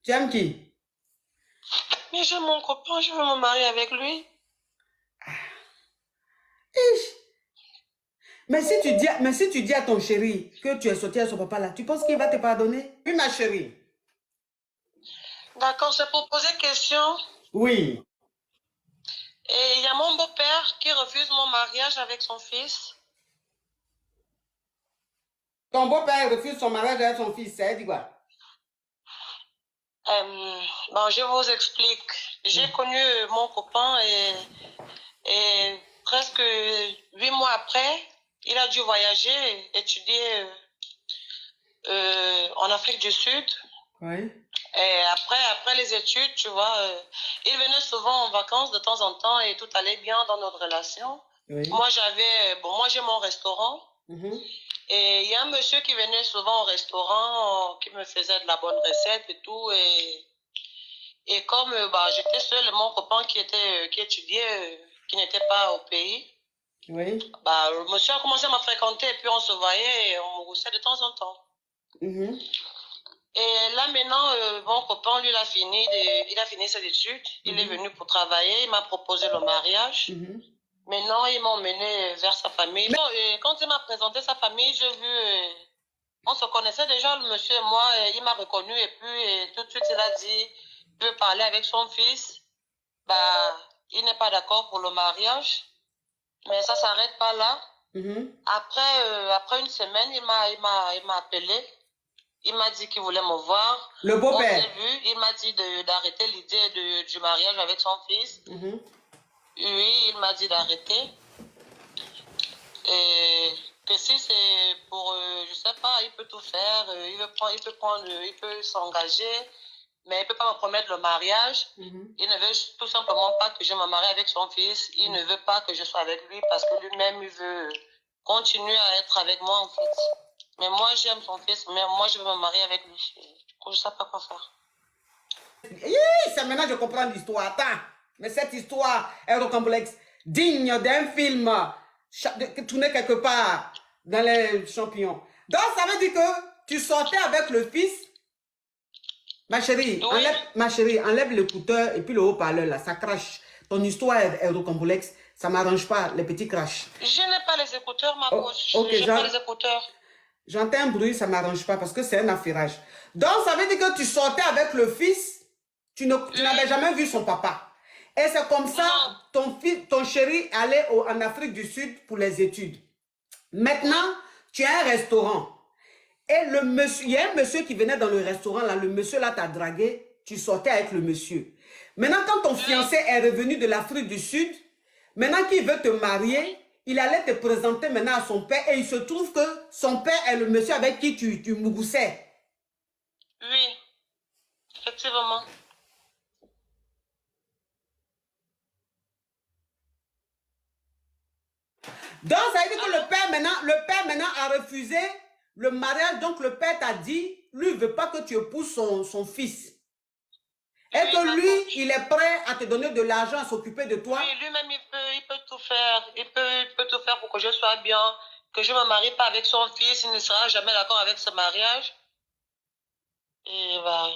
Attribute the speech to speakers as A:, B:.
A: Tu aimes qui?
B: Mais j'ai mon copain, je veux me marier avec lui.
A: Ich. Mais si tu dis à ton chéri que tu es sorti à son papa là, tu penses qu'il va te pardonner? Oui, ma chérie.
B: D'accord, c'est pour poser question.
A: Oui.
B: Et il y a mon beau-père qui refuse mon mariage avec son fils.
A: Ton beau-père refuse son mariage avec son fils, ça dit quoi?
B: Bon, je vous explique. J'ai connu mon copain et presque 8 mois après, il a dû voyager, étudier en Afrique du Sud.
A: Oui.
B: Et après les études, tu vois, il venait souvent en vacances de temps en temps et tout allait bien dans notre relation.
A: Oui.
B: Moi j'ai mon restaurant. Et il y a un monsieur qui venait souvent au restaurant, qui me faisait de la bonne recette et tout. Et comme j'étais seule, mon copain qui étudiait, qui n'était pas au pays,
A: Oui.
B: le monsieur a commencé à me fréquenter et puis on se voyait et on me roussait de temps en temps. Et là maintenant, mon copain, lui, il a fini ses études, il est venu pour travailler, il m'a proposé le mariage. Maintenant, il m'a emmené vers sa famille. Bon, et quand il m'a présenté sa famille, j'ai vu, on se connaissait déjà, le monsieur et moi, et il m'a reconnu et puis tout de suite, il a dit, il veut parler avec son fils. Il n'est pas d'accord pour le mariage, mais ça s'arrête pas là. Après une semaine, il m'a appelé. Il m'a dit qu'il voulait me voir.
A: Le beau-père.
B: On s'est vu. Il m'a dit d'arrêter l'idée du mariage avec son fils. Oui, il m'a dit d'arrêter. Et que si c'est pour, je sais pas, il peut tout faire. Il peut s'engager, mais il peut pas me promettre le mariage. Il ne veut tout simplement pas que je me marie avec son fils. Il ne veut pas que je sois avec lui parce que lui-même, il veut continuer à être avec moi, en fait. Mais moi, j'aime son fils, mais moi, je veux me marier avec lui. Du coup, je sais pas quoi faire.
A: Ça, maintenant, je comprends l'histoire. Attends, mais cette histoire est complexe, digne d'un film tourné quelque part dans les champions. Donc, ça veut dire que tu sortais avec le fils. Ma chérie,
B: Oui.
A: enlève l'écouteur et puis le haut-parleur, là, ça crache. Ton histoire est complexe, ça ne m'arrange pas, les petits crashs.
B: Je n'ai pas les écouteurs, ma coach. J'ai pas les écouteurs.
A: J'entends un bruit, ça ne m'arrange pas parce que c'est un affairage. Donc, ça veut dire que tu sortais avec le fils, tu n'avais jamais vu son papa. Et c'est comme ça, ton chéri allait en Afrique du Sud pour les études. Maintenant, tu as un restaurant. Et il y a un monsieur qui venait dans le restaurant, là, le monsieur là t'a dragué, tu sortais avec le monsieur. Maintenant, quand ton fiancé est revenu de l'Afrique du Sud, maintenant qu'il veut te marier, il allait te présenter maintenant à son père et il se trouve que son père est le monsieur avec qui tu mougoussais.
B: Oui, effectivement.
A: Donc, ça veut dire que le père maintenant a refusé le mariage. Donc, le père t'a dit, lui, il ne veut pas que tu épouses son fils. Et que lui, il est prêt à te donner de l'argent, à s'occuper de toi.
B: Oui, lui-même, il peut tout faire. Il peut tout faire pour que je sois bien, que je ne me marie pas avec son fils. Il ne sera jamais d'accord avec ce mariage. Et voilà.